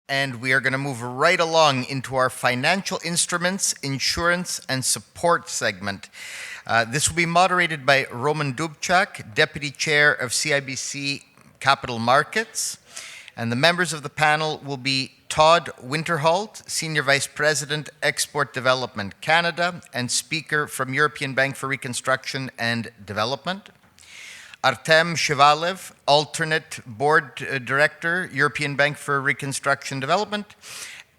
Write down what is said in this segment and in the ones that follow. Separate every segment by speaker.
Speaker 1: And we are going to move right along into our financial instruments, insurance, and support segment. This will be moderated by Roman Dubčak, Deputy Chair of CIBC Capital Markets. And the members of the panel will be Todd Winterholt, Senior Vice President, Export Development Canada, and Speaker from European Bank for Reconstruction and Development. Artem Shevalev, Alternate Board Director, European Bank for Reconstruction and Development.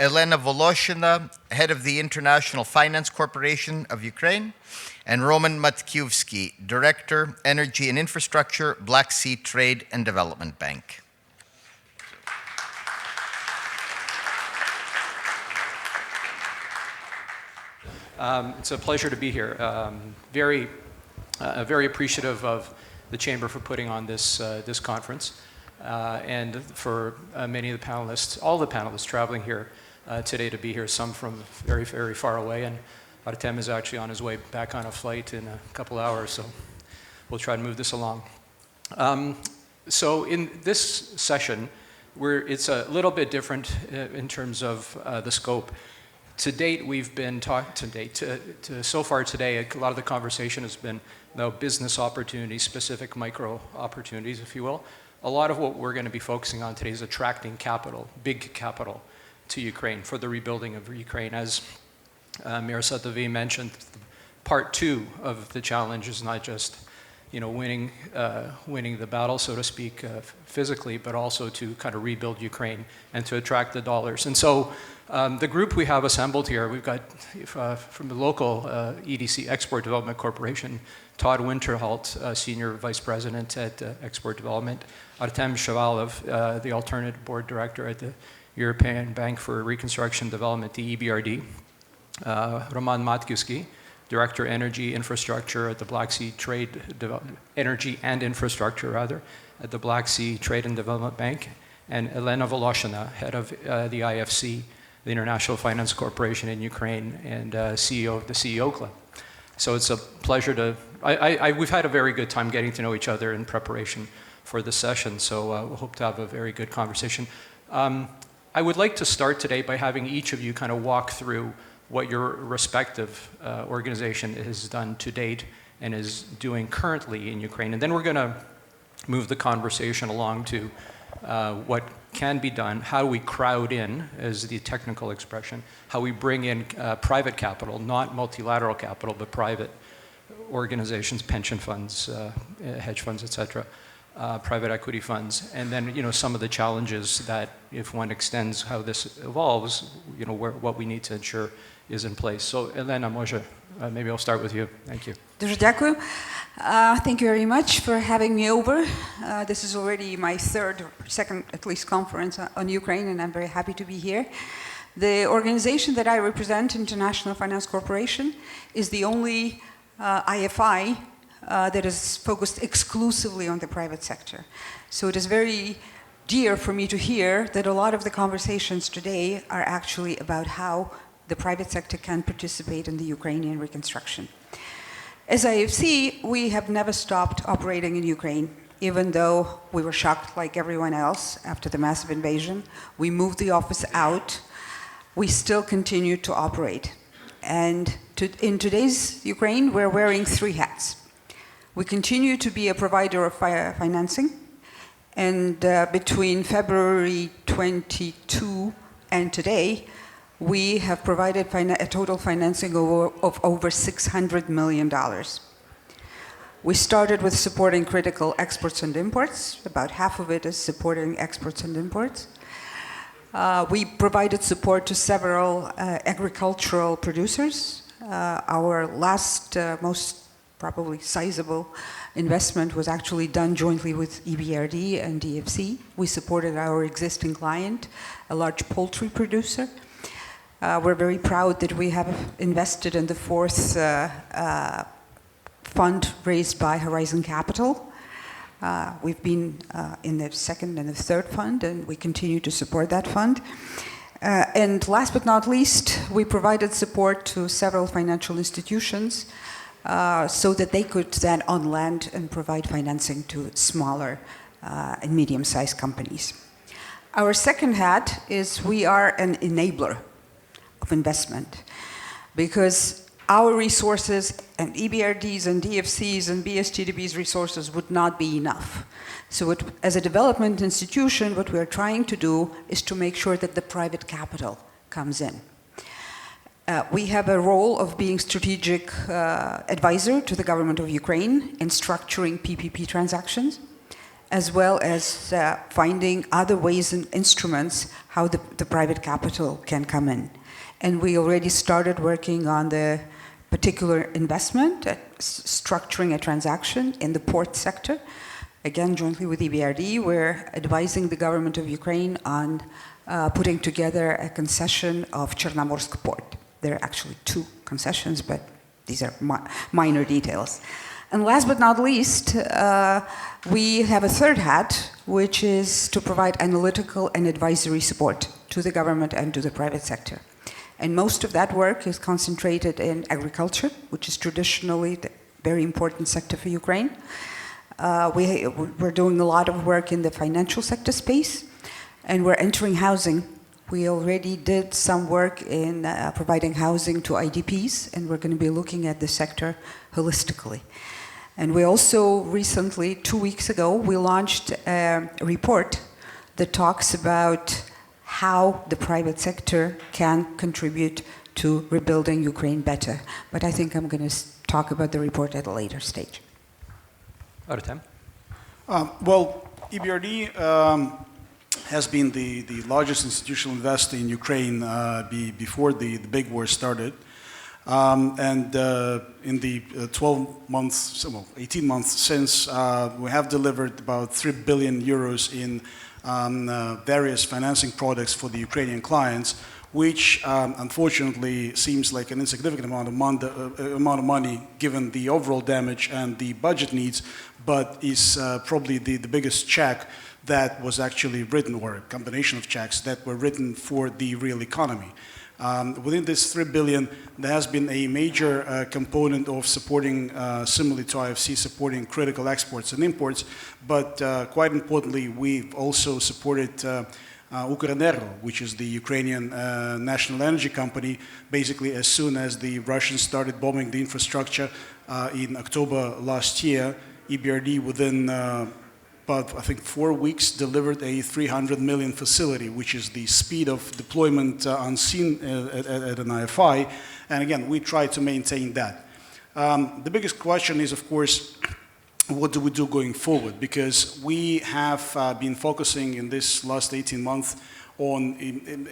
Speaker 1: Elena Voloshina, Head of the International Finance Corporation of Ukraine. And Roman Matkiewski, Director, Energy and Infrastructure, Black Sea Trade and Development Bank.
Speaker 2: It's a pleasure to be here. Very appreciative of the Chamber for putting on this conference, and for many of the panelists, all the panelists traveling here today to be here, some from very, very far away, and Artem is actually on his way back on a flight in a couple hours, so we'll try to move this along. So in this session, it's a little bit different in terms of the scope. To date, we've been talking so far today, a lot of the conversation has been about business opportunities, specific micro opportunities, if you will. A lot of what we're going to be focusing on today is attracting capital, big capital, to Ukraine for the rebuilding of Ukraine. As Mayor Satavi mentioned, part two of the challenge is not just winning the battle, so to speak, physically, but also to kind of rebuild Ukraine and to attract the dollars. And so the group we have assembled here, we've got from the local EDC, Export Development Corporation, Todd Winterholt, Senior Vice President at Export Development, Artem Shevalev, the Alternate Board Director at the European Bank for Reconstruction and Development, the EBRD, Roman Matkiewski, Director, Energy Infrastructure at the Black Sea Trade Energy and Infrastructure, rather, at the Black Sea Trade and Development Bank, and Elena Voloshina, Head of the IFC, the International Finance Corporation in Ukraine, and CEO of the CEO Club. So it's a pleasure to, we've had a very good time getting to know each other in preparation for this session, so we hope to have a very good conversation. I would like to start today by having each of you kind of walk through what your respective organization has done to date and is doing currently in Ukraine. And then we're going to move the conversation along to what can be done, how we crowd in, as the technical expression, how we bring in private capital, not multilateral capital, but private organizations, pension funds, hedge funds, et cetera, private equity funds, and then some of the challenges that, if one extends how this evolves, what we need to ensure is in place. So, Elena, może, maybe I'll start with you. Thank you.
Speaker 3: Дуже дякую. Thank you very much for having me over. This is already my second at least conference on Ukraine, and I'm very happy to be here. The organization that I represent, International Finance Corporation, is the only IFI that is focused exclusively on the private sector. So it is very dear for me to hear that a lot of the conversations today are actually about how the private sector can participate in the Ukrainian reconstruction. As IFC, we have never stopped operating in Ukraine, even though we were shocked like everyone else after the massive invasion. We moved the office out. We still continue to operate. And in today's Ukraine, we're wearing three hats. We continue to be a provider of financing. And between February 22 and today, we have provided a total financing of over $600 million. We started with supporting critical exports and imports. About half of it is supporting exports and imports. We provided support to several agricultural producers. Our last, most probably sizable investment was actually done jointly with EBRD and DFC. We supported our existing client, a large poultry producer. We're very proud that we have invested in the fourth fund raised by Horizon Capital. We've been in the second and the third fund, and we continue to support that fund. And last but not least, we provided support to several financial institutions so that they could then on land and provide financing to smaller and medium-sized companies. Our second hat is we are an enabler of investment because our resources and EBRD's and DFC's and BSGDB's resources would not be enough. So as a development institution, what we're trying to do is to make sure that the private capital comes in. We have a role of being strategic advisor to the government of Ukraine in structuring PPP transactions, as well as finding other ways and instruments how the private capital can come in. And we already started working on the particular investment, structuring a transaction in the port sector. Again, jointly with EBRD, we're advising the government of Ukraine on putting together a concession of Chernamorsk port. There are actually 2 concessions, but these are minor details. And last but not least, we have a third hat, which is to provide analytical and advisory support to the government and to the private sector. And most of that work is concentrated in agriculture, which is traditionally the very important sector for Ukraine. We're doing a lot of work in the financial sector space, and we're entering housing. We already did some work in providing housing to IDPs, and we're going to be looking at the sector holistically. And we also recently, 2 weeks ago, we launched a report that talks about how the private sector can contribute to rebuilding Ukraine better. But I think I'm going to talk about the report at a later stage.
Speaker 2: Artem?
Speaker 4: Well, EBRD has been the largest institutional investor in Ukraine before the big war started. In the 12 months, well, 18 months since, we have delivered about 3 billion euros in various financing products for the Ukrainian clients, which unfortunately seems like an insignificant amount of money given the overall damage and the budget needs, but is probably the biggest check that was actually written, or a combination of checks that were written for the real economy. Within this 3 billion, there has been a major component of supporting, similarly to IFC, supporting critical exports and imports, but quite importantly, we've also supported Ukrenergo, which is the Ukrainian national energy company. Basically, as soon as the Russians started bombing the infrastructure in October last year, EBRD within about, I think, 4 weeks delivered a 300 million facility, which is the speed of deployment unseen at an IFI. And again, we try to maintain that. The biggest question is, of course, what do we do going forward? Because we have been focusing in this last 18 months on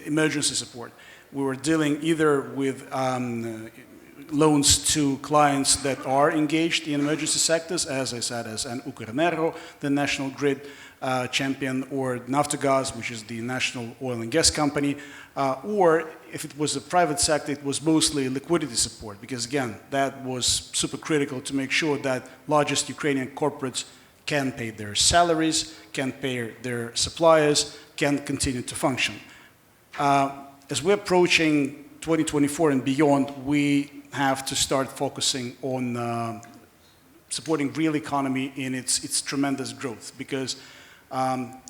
Speaker 4: emergency support. We were dealing either with loans to clients that are engaged in emergency sectors, as I said, as an Ukrenergo, the national grid champion, or Naftogaz, which is the national oil and gas company, or if it was a private sector, it was mostly liquidity support, because again, that was super critical to make sure that largest Ukrainian corporates can pay their salaries, can pay their suppliers, can continue to function. As we're approaching 2024 and beyond, we have to start focusing on supporting real economy in its tremendous growth, because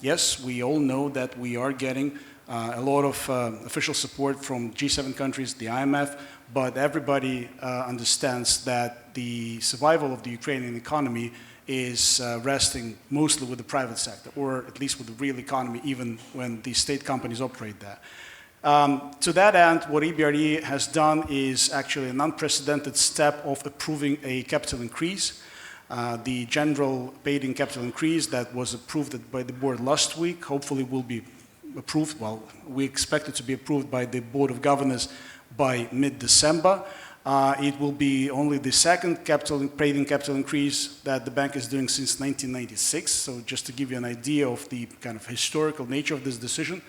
Speaker 4: yes, we all know that we are getting a lot of official support from G7 countries, the IMF, but everybody understands that the survival of the Ukrainian economy is resting mostly with the private sector, or at least with the real economy, even when the state companies operate there. To that end, what EBRD has done is actually an unprecedented step of approving a capital increase. The general paid-in capital increase that was approved by the board last week hopefully will be approved. Well, we expect it to be approved by the Board of Governors by mid-December. It will be only the second paid-in capital increase that the bank is doing since 1996. So just to give you an idea of the kind of historical nature of this decision.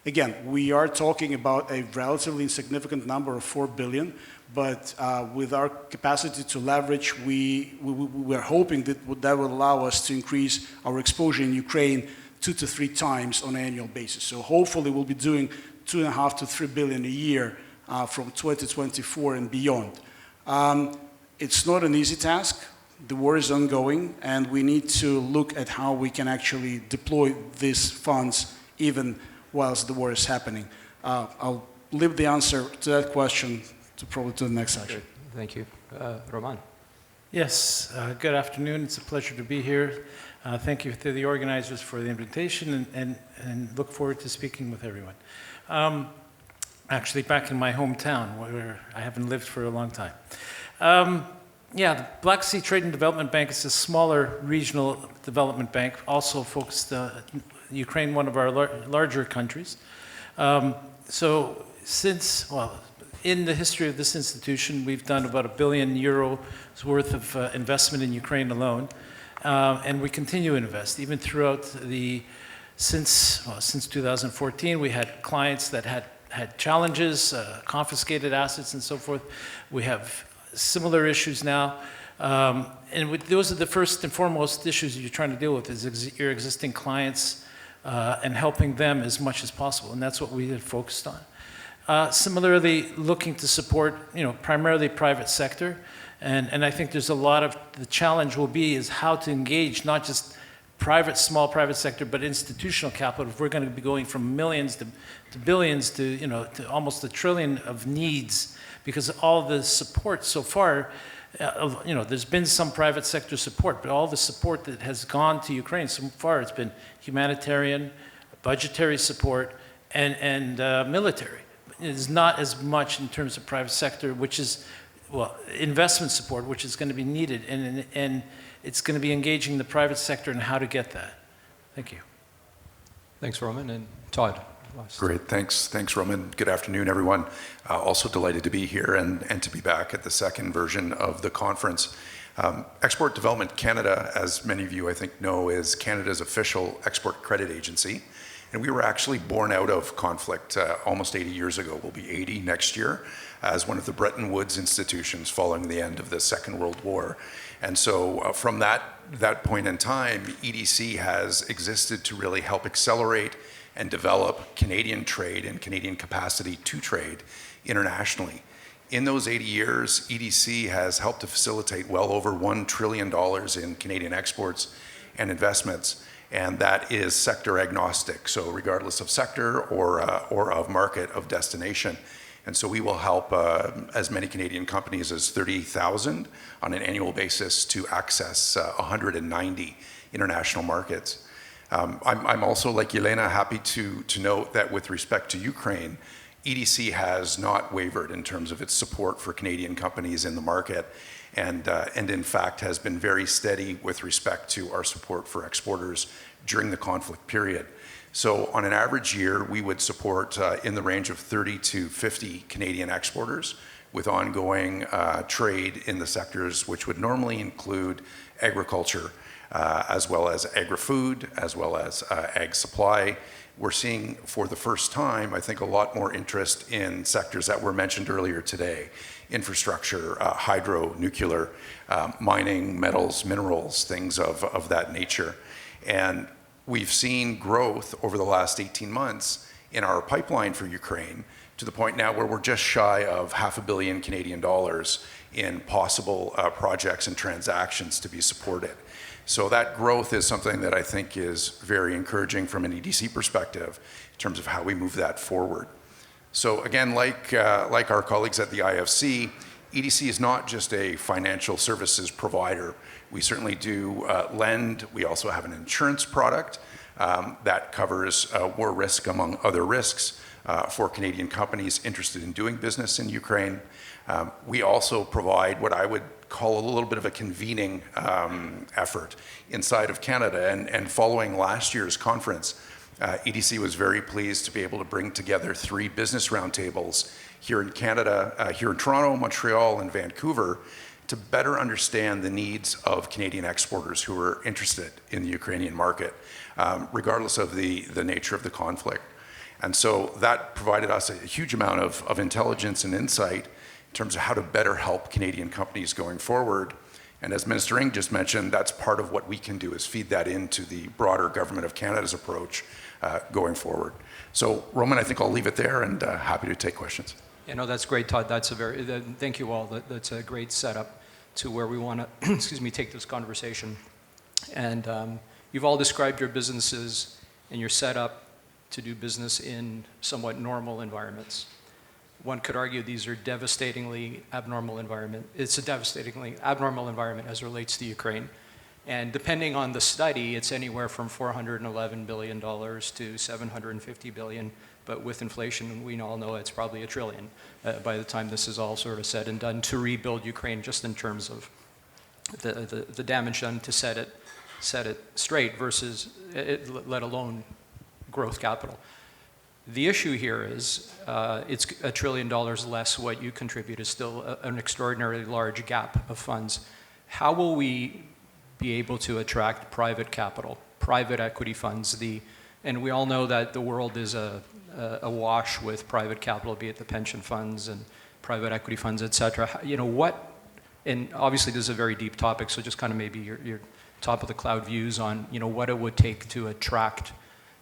Speaker 4: Again, we are talking about a relatively insignificant number of 4 billion, but with our capacity to leverage, we're hoping that will allow us to increase our exposure in Ukraine 2 to 3 times on an annual basis. So hopefully we'll be doing 2.5 to 3 billion a year from 2024 and beyond. It's not an easy task. The war is ongoing, and we need to look at how we can actually deploy these funds even whilst the war is happening? I'll leave the answer to that question probably to the next section.
Speaker 2: Good. Thank you. Roman.
Speaker 5: Yes, good afternoon. It's a pleasure to be here. Thank you to the organizers for the invitation and look forward to speaking with everyone. Actually, back in my hometown, where I haven't lived for a long time. Yeah, the Black Sea Trade and Development Bank is a smaller regional development bank, also focused Ukraine, one of our larger countries. So since, well, in the history of this institution, we've done about €1 billion worth of investment in Ukraine alone, and we continue to invest. Even throughout since 2014, we had clients that had challenges, confiscated assets and so forth. We have similar issues now. Those are the first and foremost issues you're trying to deal with is your existing clients and helping them as much as possible. And that's what we had focused on. Similarly, looking to support, primarily private sector. And I think there's a lot of, the challenge will be is how to engage not just small private sector, but institutional capital. If we're going to be going from millions to billions to almost $1 trillion of needs, because all the support so far, there's been some private sector support, but all the support that has gone to Ukraine so far, it's been humanitarian, budgetary support, and military. It is not as much in terms of private sector, which is, investment support, which is going to be needed, and it's going to be engaging the private sector in how to get that. Thank you.
Speaker 2: Thanks, Roman. And Todd.
Speaker 6: Great, thanks, Roman. Good afternoon, everyone. Also delighted to be here and to be back at the second version of the conference. Export Development Canada, as many of you I think know, is Canada's official export credit agency. And we were actually born out of conflict almost 80 years ago. We'll be 80 next year as one of the Bretton Woods institutions following the end of the Second World War. And so from that point in time, EDC has existed to really help accelerate and develop Canadian trade and Canadian capacity to trade internationally. In those 80 years, EDC has helped to facilitate well over $1 trillion in Canadian exports and investments, and that is sector agnostic, so regardless of sector or of market of destination. And so we will help as many Canadian companies as 30,000 on an annual basis to access 190 international markets. I'm also, like Yelena, happy to note that with respect to Ukraine, EDC has not wavered in terms of its support for Canadian companies in the market, and in fact has been very steady with respect to our support for exporters during the conflict period. So on an average year, we would support in the range of 30 to 50 Canadian exporters with ongoing trade in the sectors which would normally include agriculture, as well as agri-food, as well as ag supply. We're seeing for the first time, I think, a lot more interest in sectors that were mentioned earlier today: infrastructure, hydro, nuclear, mining, metals, minerals, things of that nature. And we've seen growth over the last 18 months in our pipeline for Ukraine to the point now where we're just shy of $500 million Canadian dollars in possible projects and transactions to be supported. So that growth is something that I think is very encouraging from an EDC perspective in terms of how we move that forward. So again, like our colleagues at the IFC, EDC is not just a financial services provider. We certainly do lend. We also have an insurance product that covers war risk, among other risks, for Canadian companies interested in doing business in Ukraine. We also provide what I would call a little bit of a convening effort inside of Canada. And following last year's conference, EDC was very pleased to be able to bring together 3 business roundtables here in Canada, here in Toronto, Montreal, and Vancouver, to better understand the needs of Canadian exporters who are interested in the Ukrainian market, regardless of the nature of the conflict. And so that provided us a huge amount of intelligence and insight in terms of how to better help Canadian companies going forward. And as Minister Ng just mentioned, that's part of what we can do, is feed that into the broader Government of Canada's approach going forward. So, Roman, I think I'll leave it there, and happy to take questions.
Speaker 2: Yeah, no, that's great, Todd. Thank you all. That's a great setup to where we want to, take this conversation. And you've all described your businesses and your setup to do business in somewhat normal environments. One could argue these are devastatingly abnormal environment. It's a devastatingly abnormal environment as relates to Ukraine. And depending on the study, it's anywhere from $411 billion to $750 billion. But with inflation, we all know it's probably $1 trillion by the time this is all sort of said and done to rebuild Ukraine, just in terms of the damage done to set it straight versus let alone growth capital. The issue here is it's $1 trillion less what you contribute is still an extraordinarily large gap of funds. How will we be able to attract private capital, private equity funds? And we all know that the world is awash with private capital, be it the pension funds and private equity funds, et cetera. And obviously this is a very deep topic, so just kind of maybe your top of the cloud views on, what it would take to attract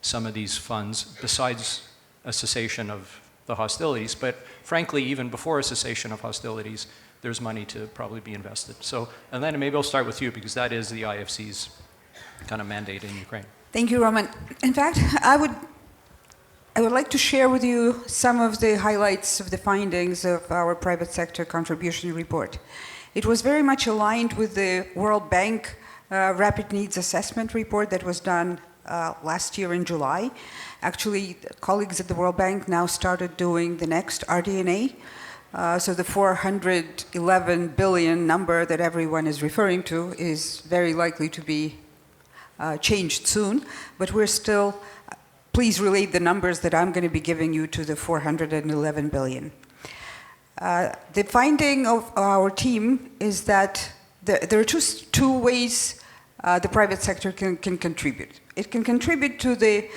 Speaker 2: some of these funds besides a cessation of the hostilities. But frankly, even before a cessation of hostilities, there's money to probably be invested. So, and then maybe I'll start with you, because that is the IFC's kind of mandate in Ukraine.
Speaker 3: Thank you, Roman. In fact, I would like to share with you some of the highlights of the findings of our private sector contribution report. It was very much aligned with the World Bank Rapid Needs Assessment report that was done last year in July. Actually, colleagues at the World Bank now started doing the next RDNA. So the 411 billion number that everyone is referring to is very likely to be changed soon, but we're still, please relate the numbers that I'm going to be giving you to the 411 billion. The finding of our team is that there are two ways the private sector can contribute. It can contribute to the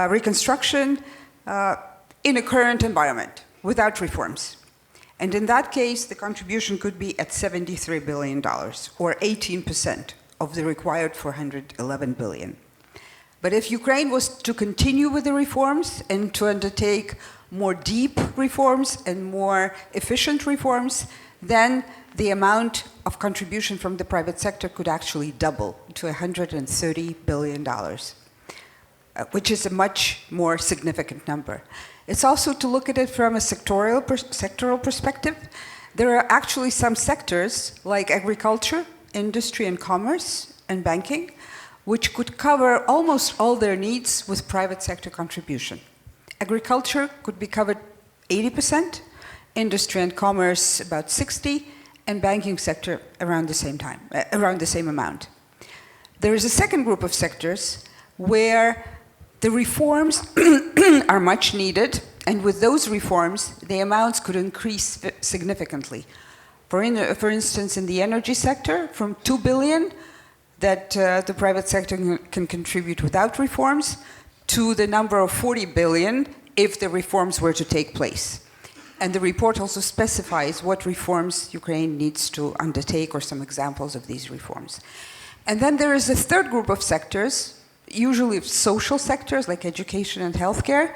Speaker 3: reconstruction in a current environment without reforms. And in that case, the contribution could be at $73 billion, or 18% of the required 411 billion. But if Ukraine was to continue with the reforms and to undertake more deep reforms and more efficient reforms, then the amount of contribution from the private sector could actually double to $130 billion, which is a much more significant number. It's also to look at it from a sectoral perspective. There are actually some sectors like agriculture, industry and commerce, and banking, which could cover almost all their needs with private sector contribution. Agriculture could be covered 80%, industry and commerce about 60%, and banking sector around the same amount. There is a second group of sectors where the reforms are much needed, and with those reforms, the amounts could increase significantly. For instance, in the energy sector, from 2 billion that the private sector can contribute without reforms, to the number of 40 billion if the reforms were to take place. And the report also specifies what reforms Ukraine needs to undertake, or some examples of these reforms. And then there is a third group of sectors, usually social sectors like education and healthcare,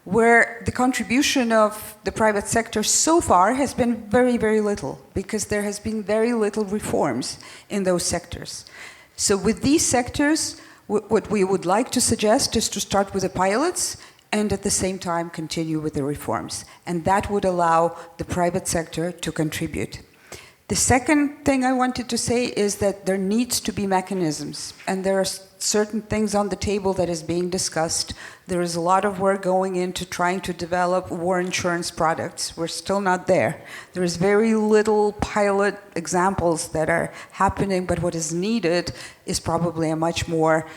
Speaker 3: where the contribution of the private sector so far has been very, very little, because there has been very little reforms in those sectors. So with these sectors, what we would like to suggest is to start with the pilots and at the same time continue with the reforms. And that would allow the private sector to contribute. The second thing I wanted to say is that there needs to be mechanisms, and there are certain things on the table that is being discussed. There is a lot of work going into trying to develop war insurance products. We're still not there. There is very little pilot examples that are happening, but what is needed is probably a much more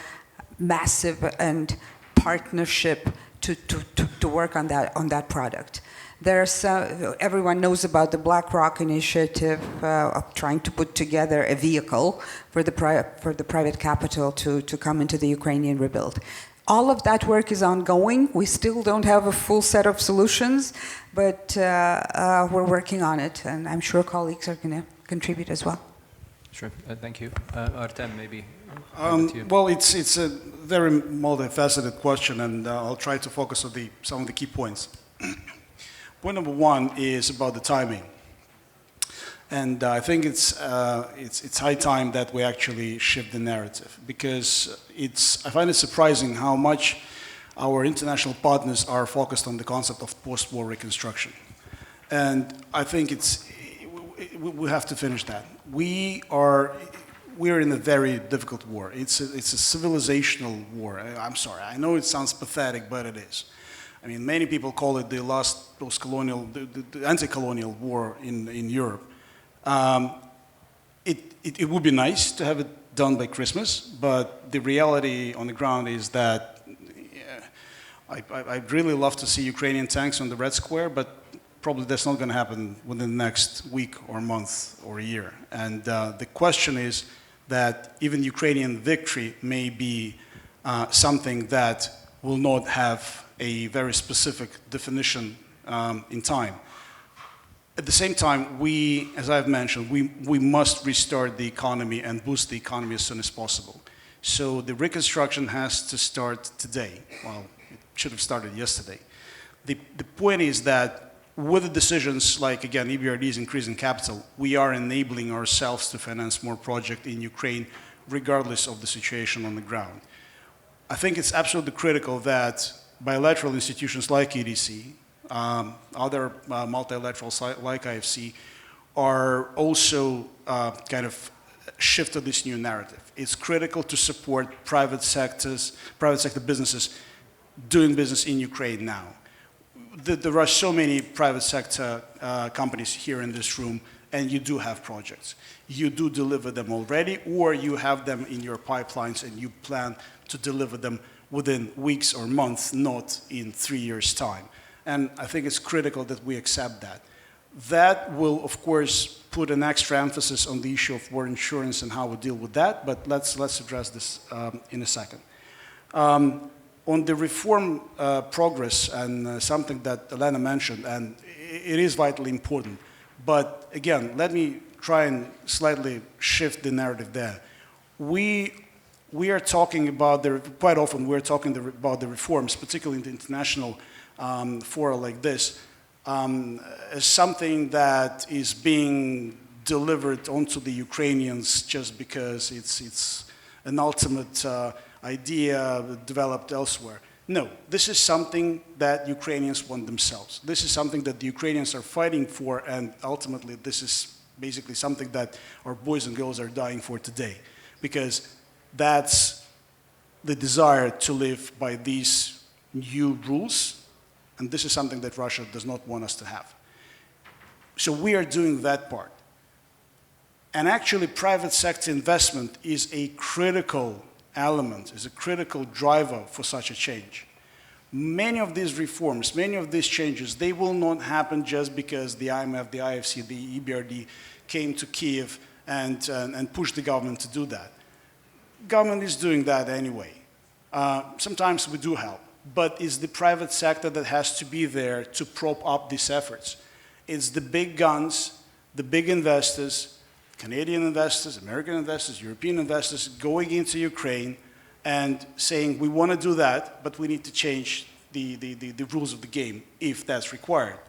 Speaker 3: massive and partnership to work on that product. There's everyone knows about the BlackRock initiative of trying to put together a vehicle for the private capital to come into the Ukrainian rebuild. All of that work is ongoing. We still don't have a full set of solutions, but we're working on it, and I'm sure colleagues are going to contribute as well.
Speaker 2: Sure, thank you. Artem, maybe. You.
Speaker 4: Well, it's a very multifaceted question, and I'll try to focus on some of the key points. Point number one is about the timing. And I think it's high time that we actually shift the narrative, because I find it surprising how much our international partners are focused on the concept of post-war reconstruction. And I think we have to finish that. We're in a very difficult war. It's a civilizational war. I'm sorry, I know it sounds pathetic, but it is. I mean, many people call it the last post-colonial, the anti-colonial war in Europe. It would be nice to have it done by Christmas, but the reality on the ground is that I'd really love to see Ukrainian tanks on the Red Square, but probably that's not going to happen within the next week or month or a year. And the question is that even Ukrainian victory may be something that will not have a very specific definition in time. At the same time, as I've mentioned, we must restart the economy and boost the economy as soon as possible. So the reconstruction has to start today. Well, it should have started yesterday. The point is that with the decisions like, again, EBRD's increase in capital, we are enabling ourselves to finance more projects in Ukraine, regardless of the situation on the ground. I think it's absolutely critical that bilateral institutions like EDC, other multilaterals like IFC, are also kind of shift to this new narrative. It's critical to support private sector businesses doing business in Ukraine now. There are so many private sector companies here in this room, and you do have projects. You do deliver them already, or you have them in your pipelines and you plan to deliver them within weeks or months, not in 3 years' time. And I think it's critical that we accept that. That will, of course, put an extra emphasis on the issue of war insurance and how we deal with that, but let's address this in a second. On the reform progress, and something that Elena mentioned, and it is vitally important, but again, let me try and slightly shift the narrative there. We are talking about, quite often we're talking about the reforms, particularly in the international fora like this, as something that is being delivered onto the Ukrainians just because it's an ultimate idea developed elsewhere. No, this is something that Ukrainians want themselves. This is something that the Ukrainians are fighting for, and ultimately this is basically something that our boys and girls are dying for today, because that's the desire to live by these new rules, and this is something that Russia does not want us to have. So we are doing that part. And actually, private sector investment is a critical element, is a critical driver for such a change. Many of these reforms, many of these changes, they will not happen just because the IMF, the IFC, the EBRD came to Kiev and pushed the government to do that. Government is doing that anyway. Sometimes we do help, but it's the private sector that has to be there to prop up these efforts. It's the big guns, the big investors, Canadian investors, American investors, European investors going into Ukraine and saying, we want to do that, but we need to change the rules of the game if that's required.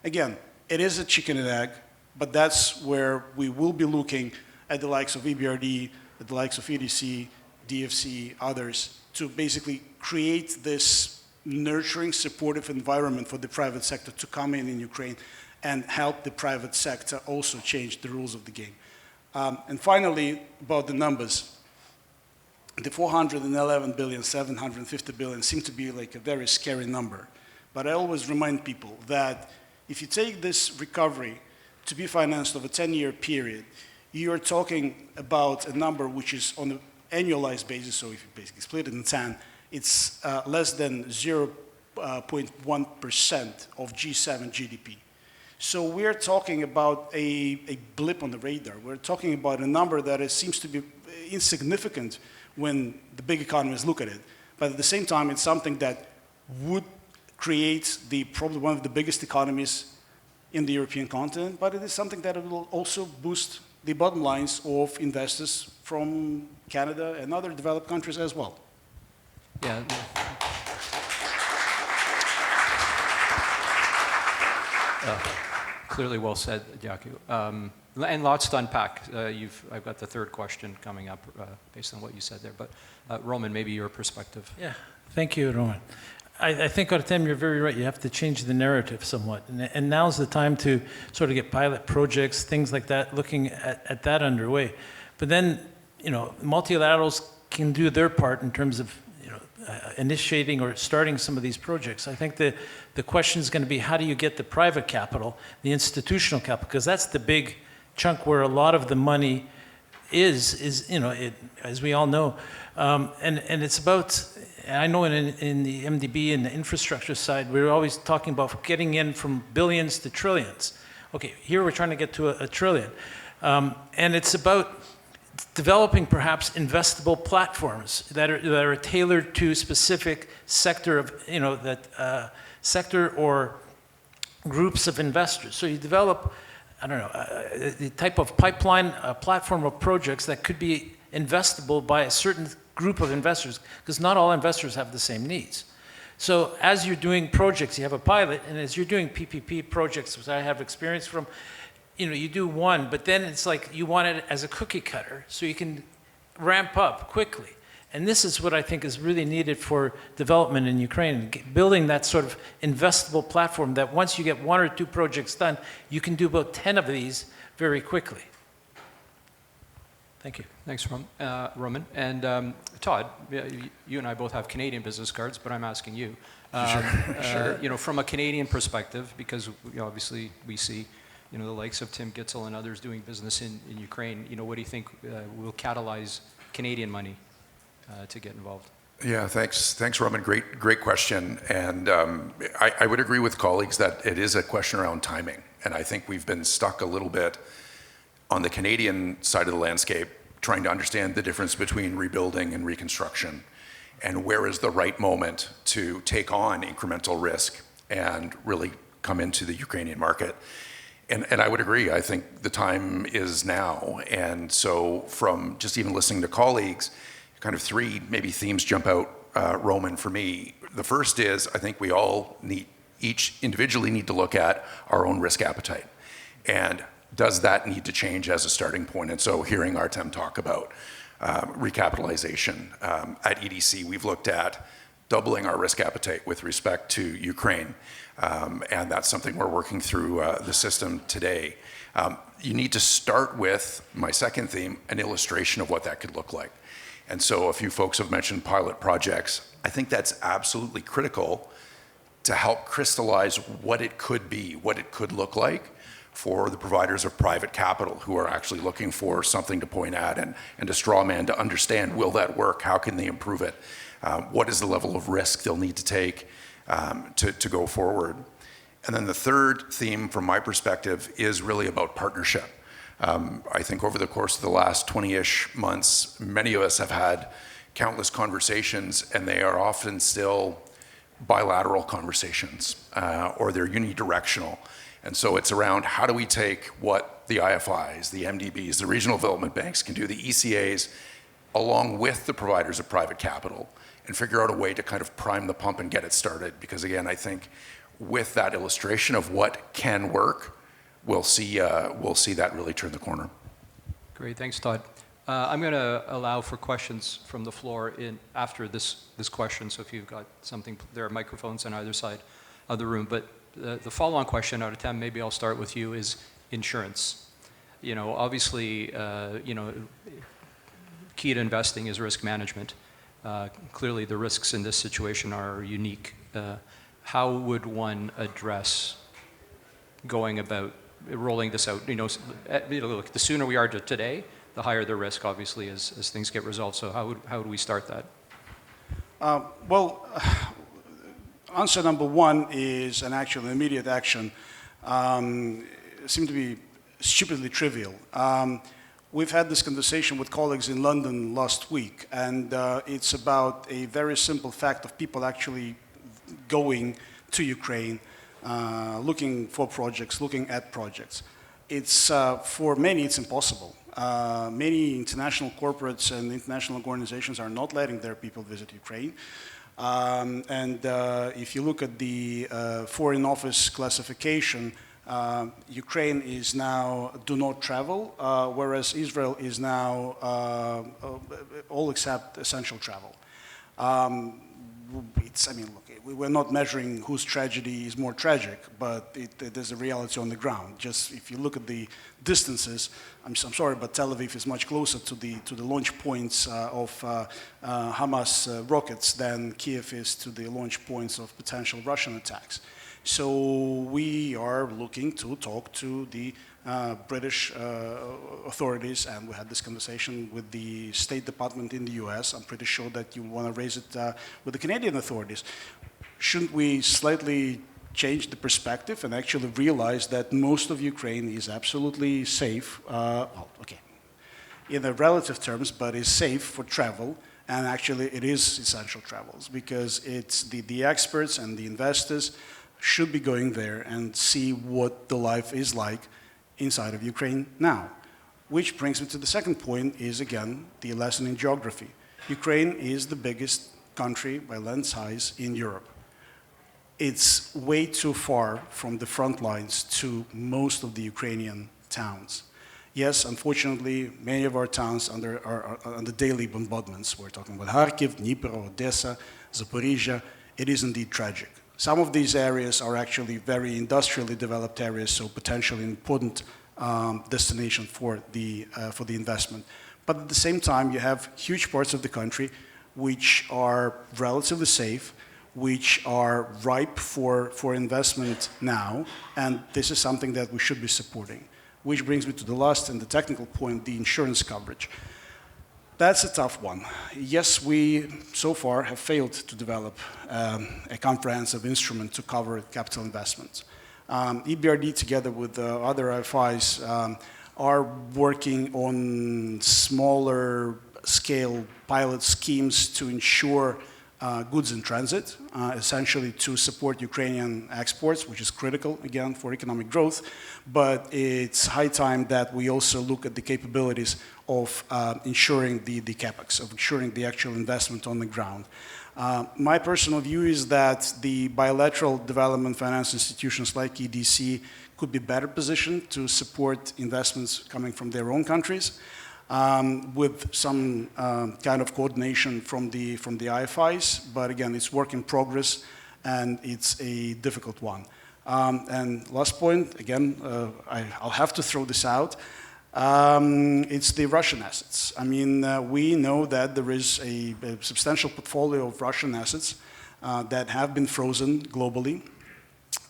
Speaker 4: Again, it is a chicken and egg, but that's where we will be looking at the likes of EBRD, at the likes of EDC, DFC, others, to basically create this nurturing, supportive environment for the private sector to come in Ukraine and help the private sector also change the rules of the game. And finally, about the numbers. The 411 billion, 750 billion seem to be like a very scary number. But I always remind people that if you take this recovery to be financed over a 10-year period, you're talking about a number which is on an annualized basis, so if you basically split it in 10, it's less than 0.1% of G7 GDP. So we're talking about a blip on the radar. We're talking about a number that seems to be insignificant when the big economies look at it. But at the same time, it's something that would create probably one of the biggest economies in the European continent, but it is something that will also boost the bottom lines of investors from Canada and other developed countries as well.
Speaker 2: Yeah. Clearly well said, Jaakko. And lots to unpack. I've got the third question coming up based on what you said there. But Roman, maybe your perspective.
Speaker 5: Yeah, thank you, Roman. I think, Artem, you're very right. You have to change the narrative somewhat. And now's the time to sort of get pilot projects, things like that, looking at that underway. But then, multilaterals can do their part in terms of, initiating or starting some of these projects. I think the question is going to be, how do you get the private capital, the institutional capital? Because that's the big chunk where a lot of the money is as we all know. And it's about, I know in the MDB and the infrastructure side, we're always talking about getting in from billions to trillions. Okay, here we're trying to get to a trillion. And it's about developing perhaps investable platforms that are tailored to specific sector of, sector or groups of investors. So you develop, the type of pipeline, platform of projects that could be investable by a certain group of investors, because not all investors have the same needs. So as you're doing projects, you have a pilot, and as you're doing PPP projects, which I have experience from, you do one, but then it's like you want it as a cookie cutter, so you can ramp up quickly. And this is what I think is really needed for development in Ukraine, building that sort of investable platform that once you get 1 or 2 projects done, you can do about 10 of these very quickly. Thank you.
Speaker 2: Thanks, Roman. And Todd, you and I both have Canadian business cards, but I'm asking you. Sure. From a Canadian perspective, because obviously we see the likes of Tim Gitzel and others doing business in Ukraine, what do you think will catalyze Canadian money to get involved?
Speaker 6: Yeah, thanks, Roman. Great question. And I would agree with colleagues that it is a question around timing. And I think we've been stuck a little bit on the Canadian side of the landscape, trying to understand the difference between rebuilding and reconstruction, and where is the right moment to take on incremental risk and really come into the Ukrainian market. And I would agree, I think the time is now. And so from just even listening to colleagues, kind of 3 maybe themes jump out, Roman, for me. The first is, I think we all each individually need to look at our own risk appetite. And does that need to change as a starting point? And so hearing Artem talk about recapitalization at EDC, we've looked at doubling our risk appetite with respect to Ukraine. And that's something we're working through the system today. You need to start with, my second theme, an illustration of what that could look like. And so a few folks have mentioned pilot projects. I think that's absolutely critical to help crystallize what it could be, what it could look like for the providers of private capital who are actually looking for something to point at and a straw man to understand, will that work? How can they improve it? What is the level of risk they'll need to take to go forward? And then the third theme from my perspective is really about partnership. I think over the course of the last 20-ish months, many of us have had countless conversations, and they are often still bilateral conversations, or they're unidirectional. And so it's around, how do we take what the IFIs, the MDBs, the regional development banks can do, the ECAs, along with the providers of private capital, and figure out a way to kind of prime the pump and get it started. Because again, I think with that illustration of what can work, we'll see that really turn the corner.
Speaker 2: Great, thanks, Todd. I'm going to allow for questions from the floor after this question. So if you've got something, there are microphones on either side of the room. But the follow-on question out of 10, maybe I'll start with you, is insurance. Obviously, key to investing is risk management. Clearly, the risks in this situation are unique. How would one address going about rolling this out? Look, the sooner we are to today, the higher the risk, obviously, as things get resolved. So how would we start that?
Speaker 4: Answer number 1 is an actual immediate action. Seem to be stupidly trivial. We've had this conversation with colleagues in London last week, and it's about a very simple fact of people actually going to Ukraine, looking for projects, looking at projects. It's for many, it's impossible. Many international corporates and international organizations are not letting their people visit Ukraine. And if you look at the Foreign Office classification, Ukraine is now do not travel, whereas Israel is now all except essential travel. Look, we're not measuring whose tragedy is more tragic, but there's a reality on the ground. Just if you look at the distances, I'm sorry, but Tel Aviv is much closer to the launch points of Hamas rockets than Kiev is to the launch points of potential Russian attacks. So we are looking to talk to the British authorities, and we had this conversation with the State Department in the US. I'm pretty sure that you want to raise it with the Canadian authorities. Shouldn't we slightly change the perspective and actually realize that most of Ukraine is absolutely safe, in the relative terms, but is safe for travel, and actually it is essential travels, because it's the experts and the investors should be going there and see what the life is like inside of Ukraine now. Which brings me to the second point, is again the lesson in geography. Ukraine is the biggest country by land size in Europe. It's way too far from the front lines to most of the Ukrainian towns. Yes, unfortunately, many of our towns are under daily bombardments. We're talking about Kharkiv, Dnipro, Odessa, Zaporizhia. It is indeed tragic. Some of these areas are actually very industrially developed areas, so potentially important destination for the investment. But at the same time, you have huge parts of the country which are relatively safe, which are ripe for investment now, and this is something that we should be supporting. Which brings me to the last and the technical point, the insurance coverage. That's a tough one. Yes, we so far have failed to develop a comprehensive instrument to cover capital investments. EBRD, together with other IFIs, are working on smaller scale pilot schemes to ensure goods in transit, essentially to support Ukrainian exports, which is critical, again, for economic growth. But it's high time that we also look at the capabilities of ensuring the CapEx, of ensuring the actual investment on the ground. My personal view is that the bilateral development finance institutions like EDC could be better positioned to support investments coming from their own countries. With some kind of coordination from the IFIs, but again, it's work in progress, and it's a difficult one. And last point, again, I'll have to throw this out. It's the Russian assets. I mean, we know that there is a substantial portfolio of Russian assets that have been frozen globally.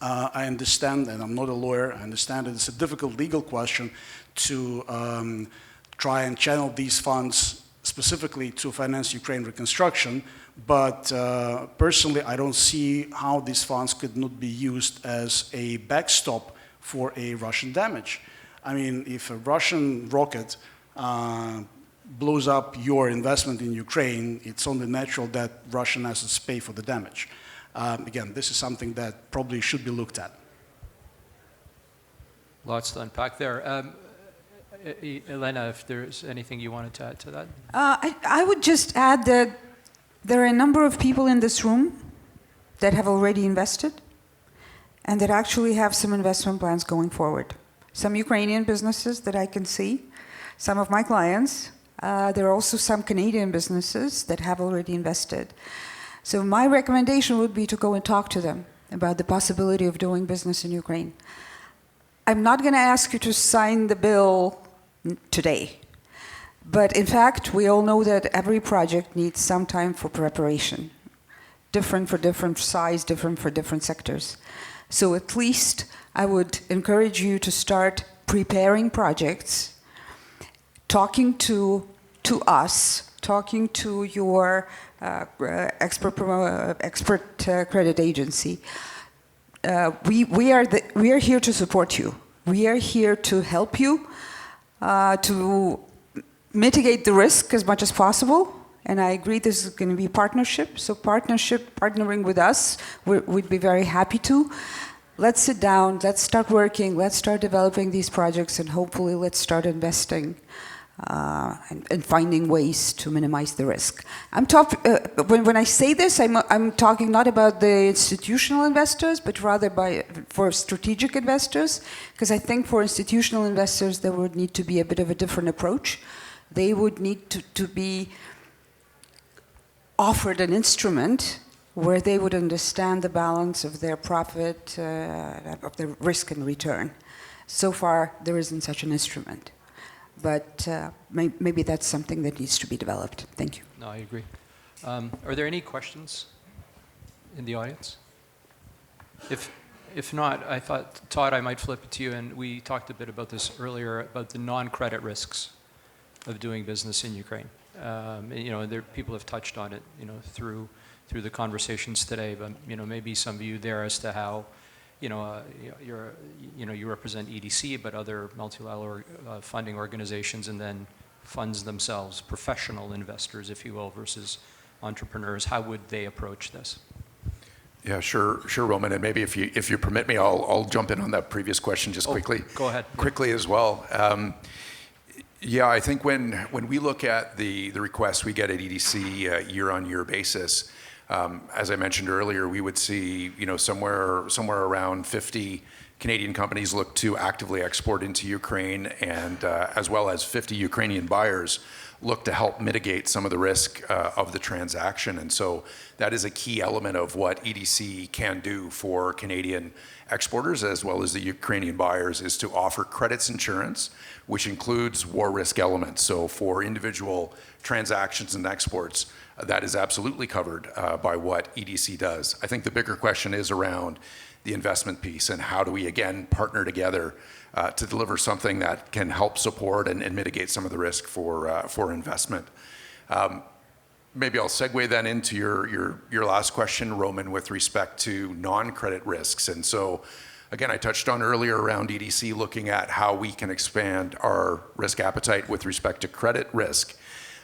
Speaker 4: I understand, and I'm not a lawyer, I understand that it's a difficult legal question to try and channel these funds specifically to finance Ukraine reconstruction, but personally I don't see how these funds could not be used as a backstop for a Russian damage. I mean, if a Russian rocket blows up your investment in Ukraine, it's only natural that Russian assets pay for the damage. Again, this is something that probably should be looked at.
Speaker 2: Lots to unpack there. Elena, if there's anything you wanted to add to that?
Speaker 3: I would just add that there are a number of people in this room that have already invested and that actually have some investment plans going forward. Some Ukrainian businesses that I can see, some of my clients. There are also some Canadian businesses that have already invested. So my recommendation would be to go and talk to them about the possibility of doing business in Ukraine. I'm not going to ask you to sign the bill today. But in fact, we all know that every project needs some time for preparation. Different for different size, different for different sectors. So at least I would encourage you to start preparing projects, talking to us, talking to your expert credit agency. We are here to support you. We are here to help you to mitigate the risk as much as possible. And I agree this is going to be a partnership. So partnering with us, we'd be very happy to. Let's sit down, let's start working, let's start developing these projects, and hopefully let's start investing and finding ways to minimize the risk. When I say this, I'm talking not about the institutional investors, but rather for strategic investors, because I think for institutional investors there would need to be a bit of a different approach. They would need to be offered an instrument where they would understand the balance of their profit, of their risk and return. So far, there isn't such an instrument. But maybe that's something that needs to be developed. Thank you.
Speaker 2: No, I agree. Are there any questions in the audience? If not, I thought, Todd, I might flip it to you, and we talked a bit about this earlier, about the non-credit risks of doing business in Ukraine. People have touched on it, through the conversations today, but, maybe some view there as to how, you represent EDC, but other multilateral funding organizations, and then funds themselves, professional investors, if you will, versus entrepreneurs. How would they approach this?
Speaker 6: Yeah, sure, Roman. And maybe if you permit me, I'll jump in on that previous question just quickly.
Speaker 2: Go ahead.
Speaker 6: Quickly as well. Yeah, I think when we look at the requests we get at EDC year-on-year basis, as I mentioned earlier, we would see somewhere around 50 Canadian companies look to actively export into Ukraine, and as well as 50 Ukrainian buyers look to help mitigate some of the risk of the transaction. And so that is a key element of what EDC can do for Canadian exporters as well as the Ukrainian buyers, is to offer credits insurance, which includes war risk elements. So for individual transactions and exports, that is absolutely covered by what EDC does. I think the bigger question is around the investment piece, and how do we again partner together to deliver something that can help support and mitigate some of the risk for investment. Maybe I'll segue then into your last question, Roman, with respect to non-credit risks. And so again, I touched on earlier around EDC looking at how we can expand our risk appetite with respect to credit risk.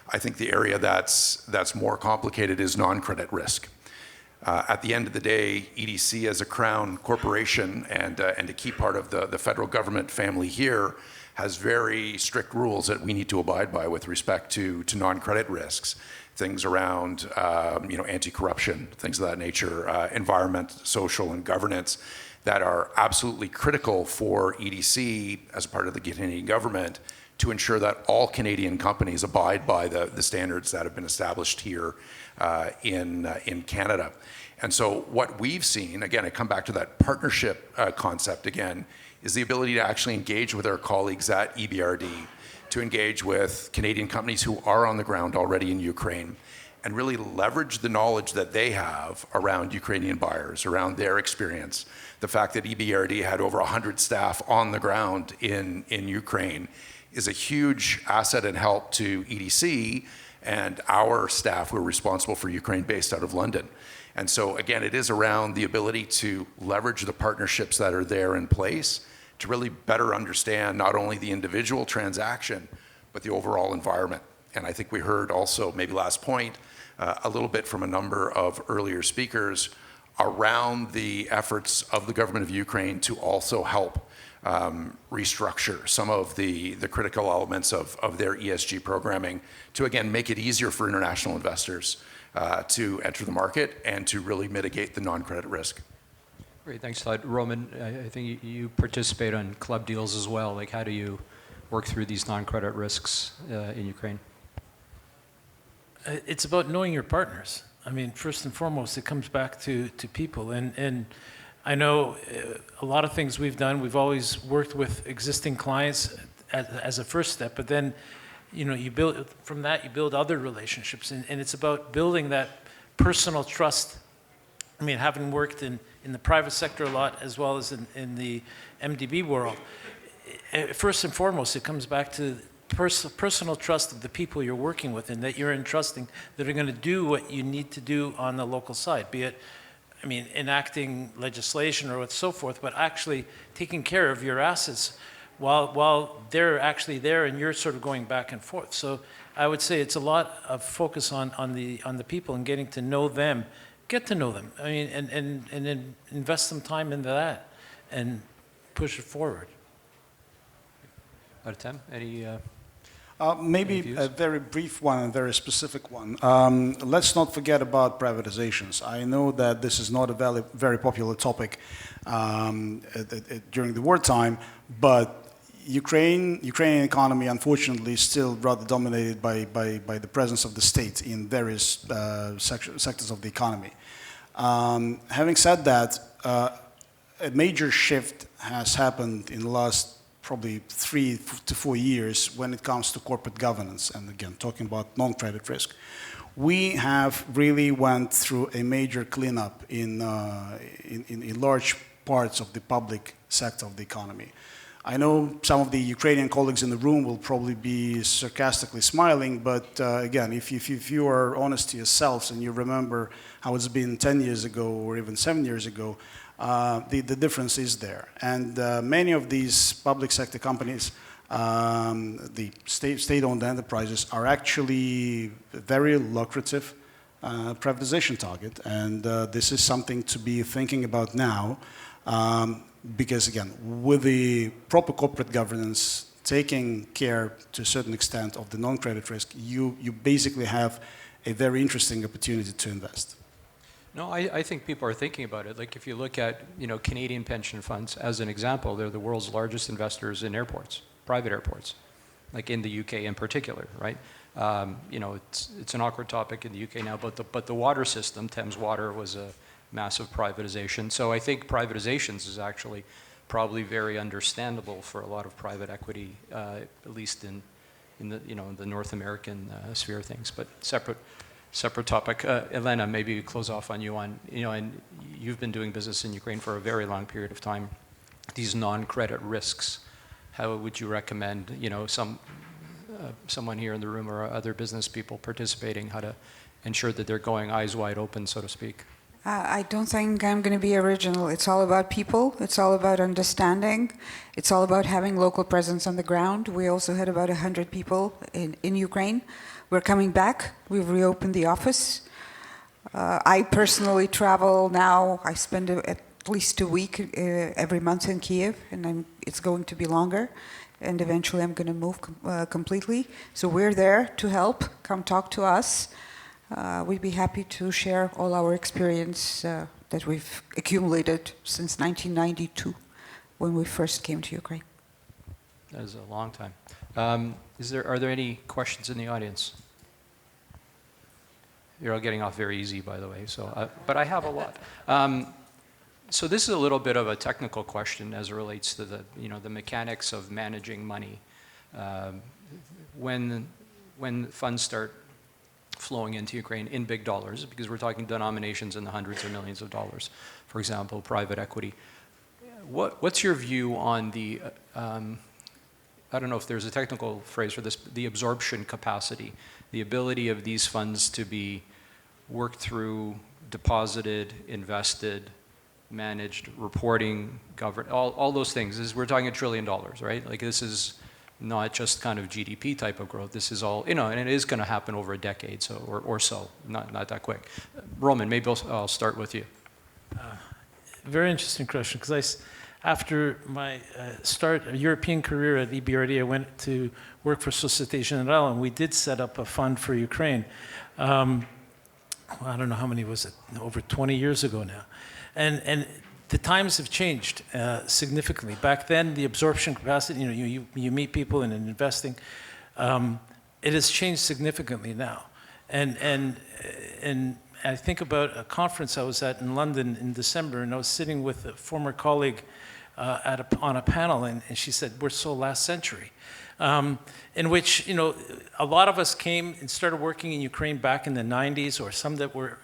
Speaker 6: I think the area that's more complicated is non-credit risk. At the end of the day, EDC as a Crown corporation and a key part of the federal government family here has very strict rules that we need to abide by with respect to non-credit risks. Things around anti-corruption, things of that nature, environment, social, and governance, that are absolutely critical for EDC as part of the Canadian government to ensure that all Canadian companies abide by the standards that have been established here in Canada. And so what we've seen, again, I come back to that partnership concept again, is the ability to actually engage with our colleagues at EBRD, to engage with Canadian companies who are on the ground already in Ukraine, and really leverage the knowledge that they have around Ukrainian buyers, around their experience. The fact that EBRD had over 100 staff on the ground in Ukraine is a huge asset and help to EDC and our staff who are responsible for Ukraine based out of London. And so again, it is around the ability to leverage the partnerships that are there in place to really better understand not only the individual transaction, but the overall environment. And I think we heard also, maybe last point, a little bit from a number of earlier speakers around the efforts of the government of Ukraine to also help restructure some of the critical elements of their ESG programming to, again, make it easier for international investors to enter the market and to really mitigate the non-credit risk.
Speaker 2: Great, thanks, Todd. Roman, I think you participate on club deals as well. Like, how do you work through these non-credit risks in Ukraine?
Speaker 5: It's about knowing your partners. I mean, first and foremost, it comes back to people. And I know a lot of things we've done, we've always worked with existing clients as a first step, but then, you build, from that, you build other relationships. And it's about building that personal trust. I mean, having worked in the private sector a lot, as well as in the MDB world, first and foremost, it comes back to personal trust of the people you're working with, and that you're entrusting that are going to do what you need to do on the local side, be it, enacting legislation or so forth, but actually taking care of your assets while they're actually there and you're sort of going back and forth. So I would say it's a lot of focus on the people and getting to know them, get to know them. And then invest some time into that and push it forward.
Speaker 2: Artem, any?
Speaker 4: Maybe
Speaker 2: views?
Speaker 4: a very brief one and very specific one. Let's not forget about privatizations. I know that this is not a very popular topic during the wartime, but Ukrainian economy, unfortunately, is still rather dominated by the presence of the state in various sectors of the economy. Having said that, a major shift has happened in the last probably 3 to 4 years when it comes to corporate governance, and again, talking about non-credit risk. We have really went through a major cleanup in large parts of the public sector of the economy. I know some of the Ukrainian colleagues in the room will probably be sarcastically smiling, but again, if you are honest to yourselves and you remember how it's been 10 years ago or even 7 years ago, the difference is there. And many of these public sector companies, the state-owned enterprises, are actually a very lucrative privatization target. And this is something to be thinking about now. Because again, with the proper corporate governance, taking care to a certain extent of the non-credit risk, you basically have a very interesting opportunity to invest.
Speaker 2: No, I think people are thinking about it. Like if you look at, Canadian pension funds as an example, they're the world's largest investors in airports, private airports, like in the UK in particular, right? It's an awkward topic in the UK now, but the water system, Thames Water, was a massive privatization. So I think privatizations is actually probably very understandable for a lot of private equity, at least in the North American sphere of things. But separate topic. Elena, maybe we close off on you on, and you've been doing business in Ukraine for a very long period of time. These non-credit risks, how would you recommend, someone here in the room or other business people participating, how to ensure that they're going eyes wide open, so to speak?
Speaker 3: I don't think I'm going to be original. It's all about people. It's all about understanding. It's all about having local presence on the ground. We also had about 100 people in Ukraine. We're coming back. We've reopened the office. I personally travel now. I spend at least a week every month in Kiev, and it's going to be longer. And eventually I'm going to move completely. So we're there to help. Come talk to us. We'd be happy to share all our experience that we've accumulated since 1992, when we first came to Ukraine.
Speaker 2: That is a long time. Are there any questions in the audience? You're all getting off very easy, by the way. So, but I have a lot. So this is a little bit of a technical question as it relates to the mechanics of managing money. When funds start flowing into Ukraine in big dollars, because we're talking denominations in the hundreds of millions of dollars, for example, private equity. What's your view on the, I don't know if there's a technical phrase for this, the absorption capacity, the ability of these funds to be worked through, deposited, invested, managed, reporting, governed, all those things. We're talking $1 trillion, right? Like this is not just kind of GDP type of growth. This is all, and it is going to happen over a decade or so, not that quick. Roman, maybe I'll start with you.
Speaker 5: Very interesting question, because after my European career at EBRD, I went to work for Société Générale, and we did set up a fund for Ukraine. I don't know how many was it, over 20 years ago now. And the times have changed significantly. Back then, the absorption capacity, you meet people in investing, it has changed significantly now. And I think about a conference I was at in London in December, and I was sitting with a former colleague on a panel, and she said, we're so last century. In which, a lot of us came and started working in Ukraine back in the 90s, or some that were,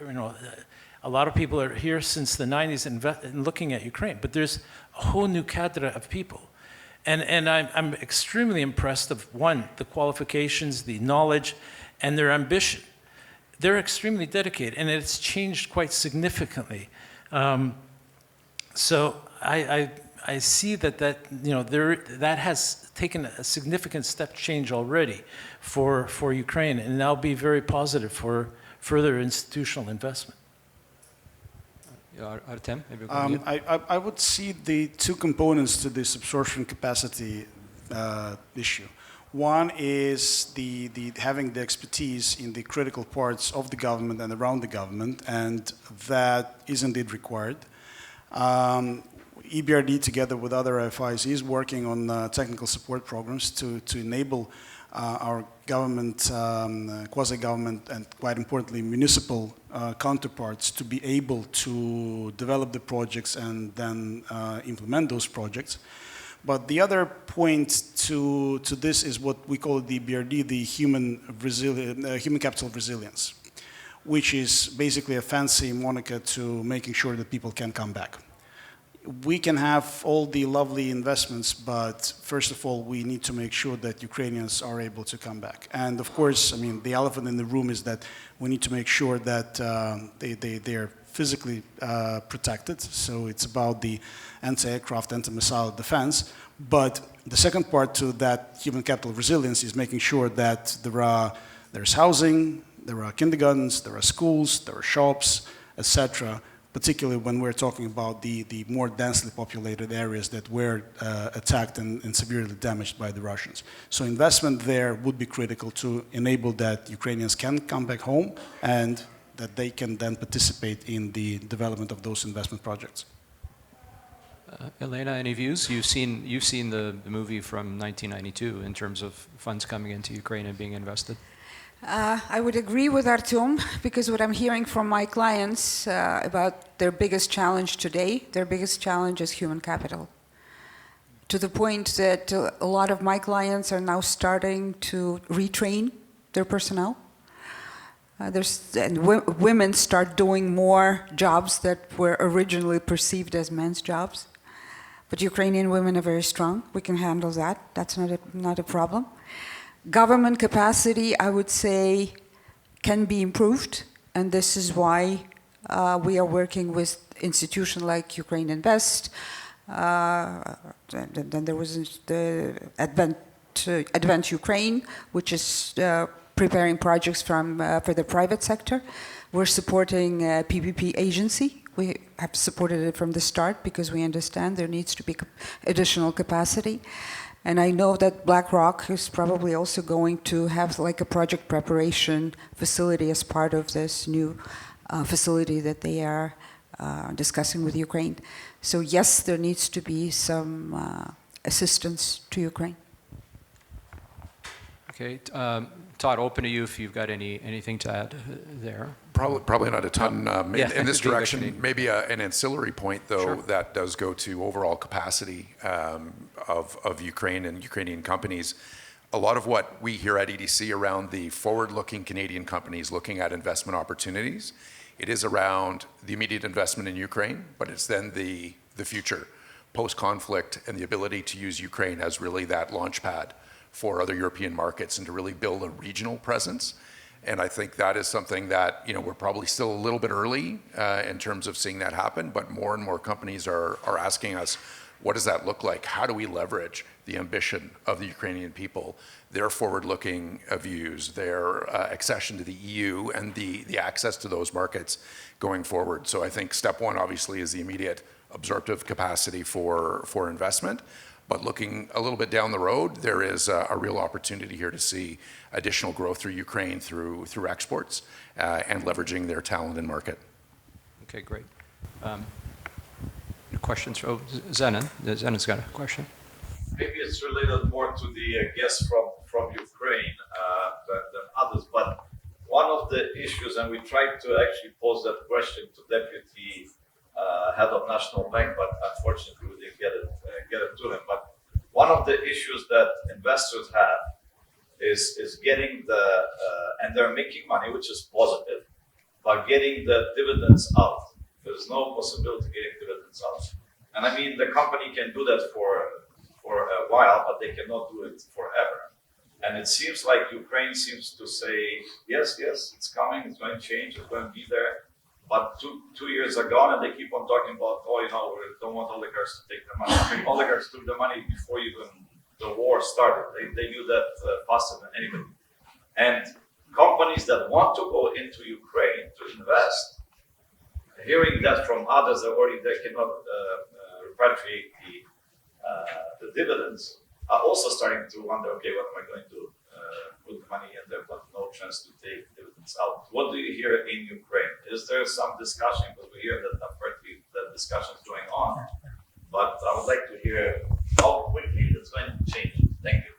Speaker 5: a lot of people are here since the 90s and looking at Ukraine, but there's a whole new cadre of people. And I'm extremely impressed of, one, the qualifications, the knowledge, and their ambition. They're extremely dedicated, and it's changed quite significantly. So I see that has taken a significant step change already for Ukraine, and I'll be very positive for further institutional investment.
Speaker 2: Artem, maybe we'll go to you.
Speaker 4: I would see the two components to this absorption capacity issue. One is the having the expertise in the critical parts of the government and around the government, and that is indeed required. EBRD, together with other FIs, is working on technical support programs to enable our government, quasi-government, and quite importantly, municipal counterparts to be able to develop the projects and then implement those projects. But the other point to this is what we call the EBRD, the human capital resilience, which is basically a fancy moniker to making sure that people can come back. We can have all the lovely investments, but first of all, we need to make sure that Ukrainians are able to come back. And of course, I mean, the elephant in the room is that we need to make sure that they're physically protected. So it's about the anti-aircraft, anti-missile defense. But the second part to that human capital resilience is making sure that there's housing, there are kindergartens, there are schools, there are shops, etc., particularly when we're talking about the more densely populated areas that were attacked and severely damaged by the Russians. So investment there would be critical to enable that Ukrainians can come back home and that they can then participate in the development of those investment projects.
Speaker 2: Elena, any views? You've seen the movie from 1992 in terms of funds coming into Ukraine and being invested.
Speaker 3: I would agree with Artyom, because what I'm hearing from my clients about their biggest challenge today, their biggest challenge is human capital. To the point that a lot of my clients are now starting to retrain their personnel. Women start doing more jobs that were originally perceived as men's jobs. But Ukrainian women are very strong. We can handle that. That's not a problem. Government capacity, I would say, can be improved, and this is why we are working with institutions like Ukraine Invest. Then there was the Advent Ukraine, which is preparing projects for the private sector. We're supporting PPP agency. We have supported it from the start because we understand there needs to be additional capacity. And I know that BlackRock is probably also going to have like a project preparation facility as part of this new facility that they are discussing with Ukraine. So yes, there needs to be some assistance to Ukraine.
Speaker 2: Okay, Todd, open to you if you've got anything to add there.
Speaker 6: Probably not a ton in this direction. Maybe an ancillary point, though,
Speaker 2: Sure.
Speaker 6: that does go to overall capacity of Ukraine and Ukrainian companies. A lot of what we hear at EDC around the forward-looking Canadian companies looking at investment opportunities, it is around the immediate investment in Ukraine, but it's then the future, post-conflict, and the ability to use Ukraine as really that launch pad for other European markets and to really build a regional presence. And I think that is something that, we're probably still a little bit early in terms of seeing that happen, but more and more companies are asking us, what does that look like? How do we leverage the ambition of the Ukrainian people, their forward-looking views, their accession to the EU, and the access to those markets going forward? So I think step one, obviously, is the immediate absorptive capacity for investment. But looking a little bit down the road, there is a real opportunity here to see additional growth through Ukraine through exports and leveraging their talent and market.
Speaker 2: Okay, great. Questions? Oh, Zenon. Zenon's got a question.
Speaker 7: Maybe it's related more to the guests from Ukraine than others, but one of the issues, and we tried to actually pose that question to Deputy Head of National Bank, but unfortunately we didn't get it to him. But one of the issues that investors have is getting and they're making money, which is positive, but getting the dividends out. There's no possibility of getting dividends out. And I mean, the company can do that for a while, but they cannot do it forever. And it seems like Ukraine seems to say, yes, it's coming, it's going to change, it's going to be there. But two years are gone, and they keep on talking about, we don't want oligarchs to take the money. I mean, oligarchs took the money before even the war started. They knew that faster than anybody. And companies that want to go into Ukraine to invest, hearing that from others that already they cannot repatriate the dividends, are also starting to wonder, okay, what am I going to do? Put money in there, but no chance to take dividends out. What do you hear in Ukraine? Is there some discussion? Because we hear that apparently that discussion is going on. But I would like to hear how quickly it's going to change. Thank you.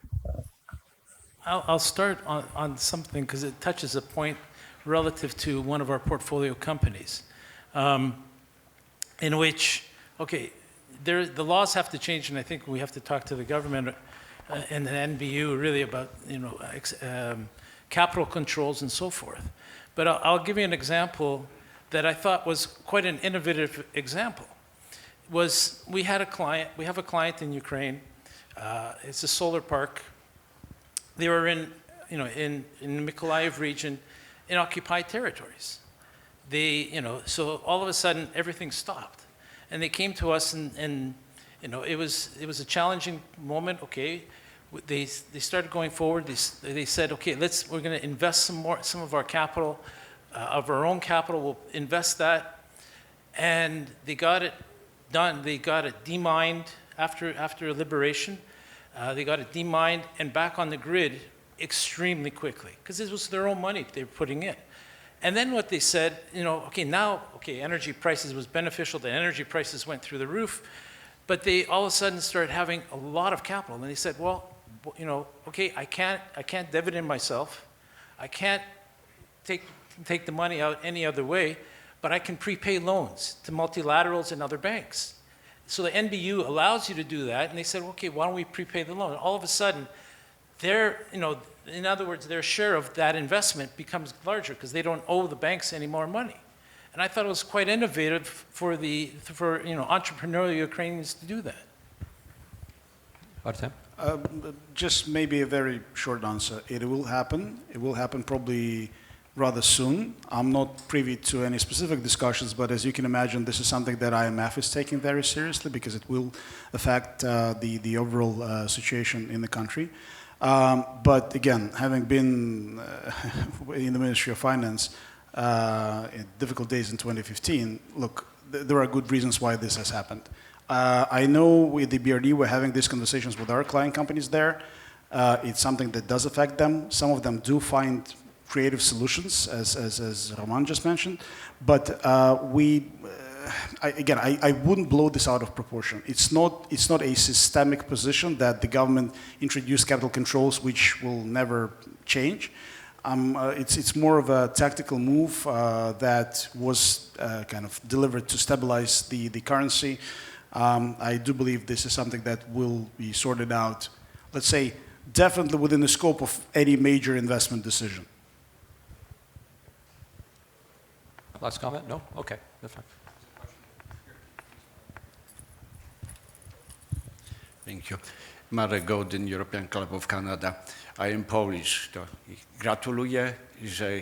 Speaker 5: I'll start on something because it touches a point relative to one of our portfolio companies, in which, okay, the laws have to change, and I think we have to talk to the government and the NBU really about, capital controls and so forth. But I'll give you an example that I thought was quite an innovative example. We have a client in Ukraine. It's a solar park. They were in the Mykolaiv region in occupied territories. So all of a sudden everything stopped. And they came to us and it was a challenging moment. Okay, they started going forward. They said, okay, we're going to invest some of our capital, of our own capital. We'll invest that, and they got it done. They got it demined after liberation. They got it demined and back on the grid extremely quickly because this was their own money they were putting in. And then what they said, energy prices was beneficial. The energy prices went through the roof, but they all of a sudden started having a lot of capital. And they said, well, I can't dividend myself. I can't take the money out any other way, but I can prepay loans to multilaterals and other banks. So the NBU allows you to do that, and they said, okay, why don't we prepay the loan? All of a sudden, in other words, their share of that investment becomes larger because they don't owe the banks any more money. And I thought it was quite innovative for entrepreneurial Ukrainians to do that.
Speaker 2: Artem?
Speaker 4: Just maybe a very short answer. It will happen. It will happen probably rather soon. I'm not privy to any specific discussions, but as you can imagine, this is something that IMF is taking very seriously because it will affect the overall situation in the country. But again, having been in the Ministry of Finance in difficult days in 2015, look, there are good reasons why this has happened. I know with the BRD, we're having these conversations with our client companies there. It's something that does affect them. Some of them do find creative solutions, as Roman just mentioned. But I wouldn't blow this out of proportion. It's not a systemic position that the government introduced capital controls which will never change. It's more of a tactical move that was kind of delivered to stabilize the currency. I do believe this is something that will be sorted out, let's say, definitely within the scope of any major investment decision.
Speaker 2: Last comment? No? Okay, that's fine.
Speaker 8: Thank you. Marek Godin, European Club of Canada. I am Polish. To gratuluję, że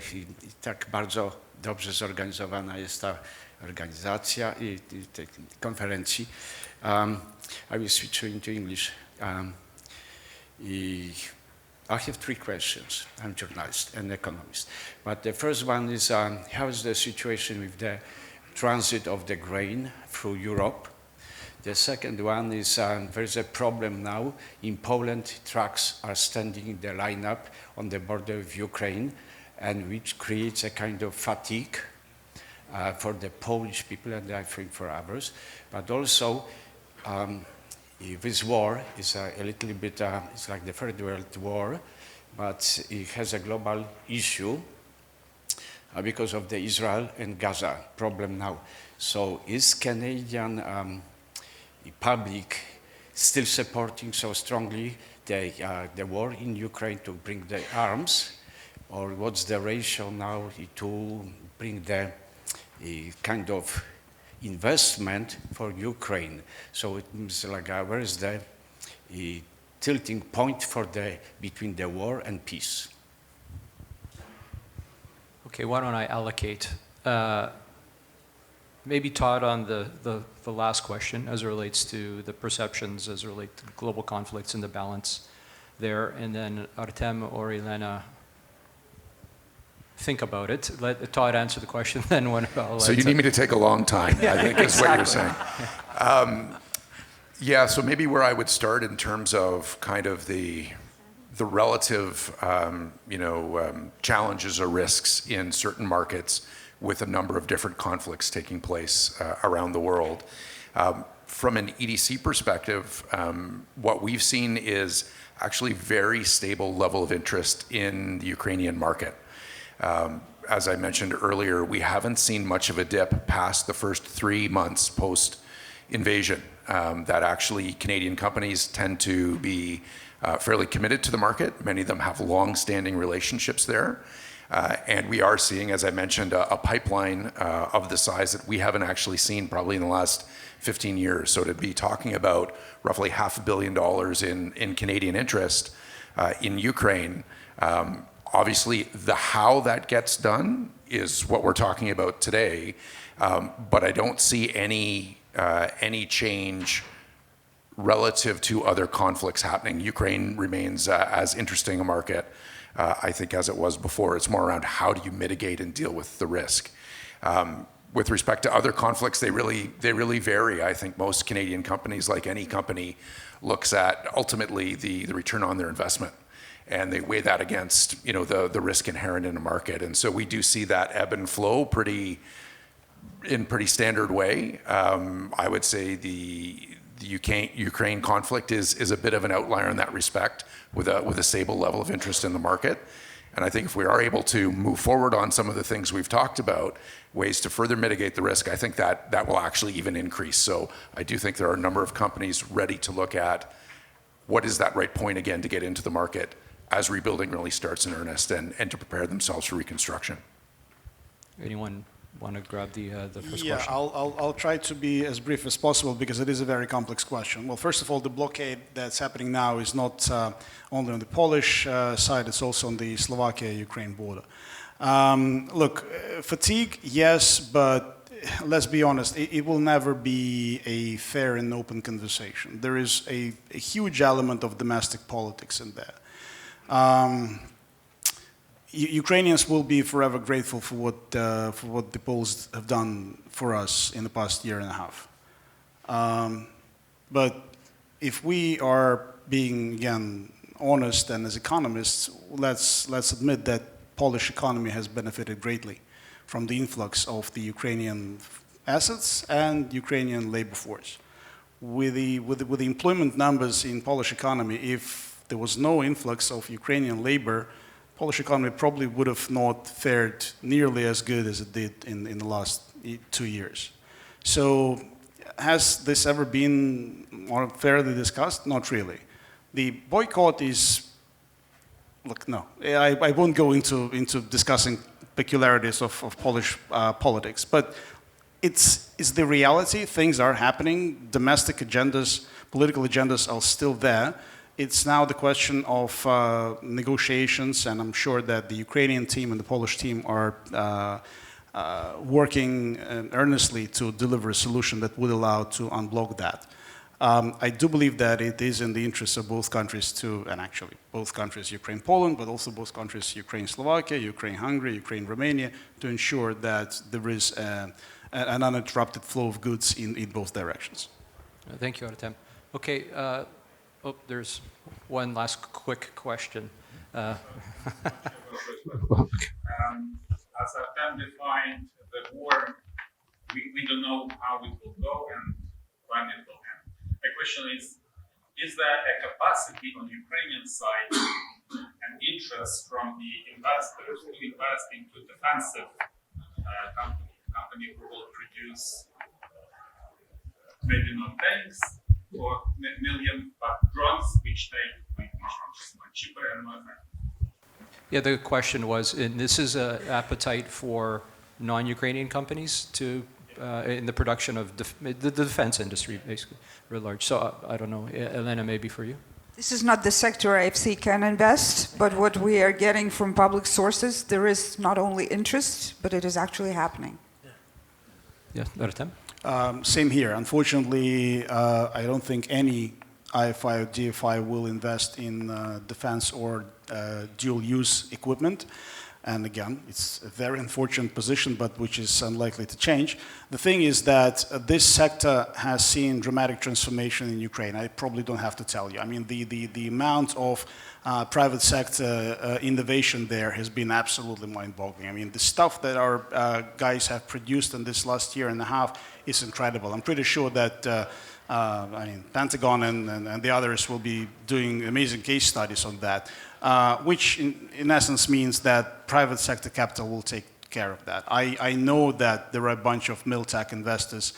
Speaker 8: tak bardzo dobrze zorganizowana jest ta organizacja i tej konferencji. I will switch into English. I have three questions. I'm a journalist and economist. But the first one is, how is the situation with the transit of the grain through Europe? The second one is, there's a problem now. In Poland, trucks are standing in the lineup on the border with Ukraine, and which creates a kind of fatigue for the Polish people, and I think for others. But also, this war is a little bit, it's like the Third World War, but it has a global issue because of the Israel and Gaza problem now. So is Canadian public still supporting so strongly the war in Ukraine to bring the arms, or what's the ratio now to bring the kind of investment for Ukraine? So it means like where is the tilting point for between the war and peace?
Speaker 2: Okay, why don't I allocate? Maybe Todd on the last question as it relates to the perceptions as it relates to global conflicts and the balance there, and then Artem or Elena think about it. Let Todd answer the question, then when I'll
Speaker 6: So you need me to take a long time, I think is what you're saying. Yeah, so maybe where I would start in terms of kind of the relative, challenges or risks in certain markets with a number of different conflicts taking place around the world. From an EDC perspective, what we've seen is actually very stable level of interest in the Ukrainian market. As I mentioned earlier, we haven't seen much of a dip past the first 3 months post-invasion. That actually Canadian companies tend to be fairly committed to the market. Many of them have long-standing relationships there. And we are seeing, as I mentioned, a pipeline of the size that we haven't actually seen probably in the last 15 years. So to be talking about roughly $500 million in Canadian interest in Ukraine, obviously the how that gets done is what we're talking about today. But I don't see any change relative to other conflicts happening. Ukraine remains as interesting a market, I think, as it was before. It's more around how do you mitigate and deal with the risk. With respect to other conflicts, they really vary. I think most Canadian companies, like any company, looks at ultimately the return on their investment, and they weigh that against the risk inherent in a market. And so we do see that ebb and flow in pretty standard way. I would say the Ukraine conflict is a bit of an outlier in that respect, with a stable level of interest in the market. And I think if we are able to move forward on some of the things we've talked about, ways to further mitigate the risk, I think that will actually even increase. So I do think there are a number of companies ready to look at what is that right point again to get into the market as rebuilding really starts in earnest, and to prepare themselves for reconstruction.
Speaker 2: Anyone want to grab the first
Speaker 4: Yeah,
Speaker 2: question?
Speaker 4: I'll try to be as brief as possible because it is a very complex question. Well, first of all, the blockade that's happening now is not only on the Polish side, it's also on the Slovakia-Ukraine border. Look, fatigue, yes, but let's be honest, it will never be a fair and open conversation. There is a huge element of domestic politics in there. Ukrainians will be forever grateful for what the Poles have done for us in the past year and a half. But if we are being, again, honest and as economists, let's admit that Polish economy has benefited greatly from the influx of the Ukrainian assets and Ukrainian labor force. With the employment numbers in Polish economy, if there was no influx of Ukrainian labor, Polish economy probably would have not fared nearly as good as it did in the last 2 years. So has this ever been more fairly discussed? Not really. The boycott is, look, no, I won't go into discussing peculiarities of Polish politics, but it's the reality. Things are happening. Domestic agendas, political agendas are still there. It's now the question of negotiations, and I'm sure that the Ukrainian team and the Polish team are working earnestly to deliver a solution that would allow to unblock that. I do believe that it is in the interest of both countries and actually both countries, Ukraine-Poland, but also both countries, Ukraine-Slovakia, Ukraine-Hungary, Ukraine-Romania, to ensure that there is an uninterrupted flow of goods in both directions.
Speaker 2: Thank you, Artem. Okay, there's one last quick question.
Speaker 9: As Artem defined the war, we don't know how it will go and when it will end. My question is there a capacity on Ukrainian side and interest from the investors to invest into defensive company who will produce maybe not tanks for million, but drones which much cheaper and more effective?
Speaker 2: Yeah, the question was, and this is an appetite for non-Ukrainian companies to in the production of the defense industry, basically, very large. So I don't know, Elena, maybe for you?
Speaker 3: This is not the sector IFC can invest, but what we are getting from public sources, there is not only interest, but it is actually happening.
Speaker 2: Yeah, Artem?
Speaker 4: Same here. Unfortunately, I don't think any IFI or DFI will invest in defense or dual-use equipment. And again, it's a very unfortunate position, but which is unlikely to change. The thing is that this sector has seen dramatic transformation in Ukraine. I probably don't have to tell you. I mean, the amount of private sector innovation there has been absolutely mind-boggling. I mean, the stuff that our guys have produced in this last year and a half is incredible. I'm pretty sure that I mean, Pentagon and the others will be doing amazing case studies on that, which in essence means that private sector capital will take care of that. I know that there are a bunch of Miltech investors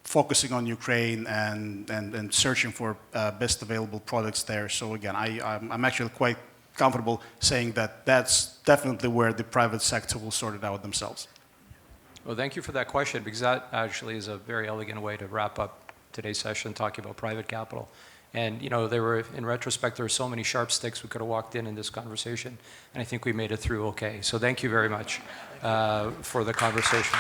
Speaker 4: focusing on Ukraine and searching for best available products there. So again, I'm actually quite comfortable saying that that's definitely where the private sector will sort it out themselves.
Speaker 2: Well, thank you for that question, because that actually is a very elegant way to wrap up today's session talking about private capital. And, you know, in retrospect, there were so many sharp sticks we could have walked in this conversation, and I think we made it through okay. So thank you very much for the conversation.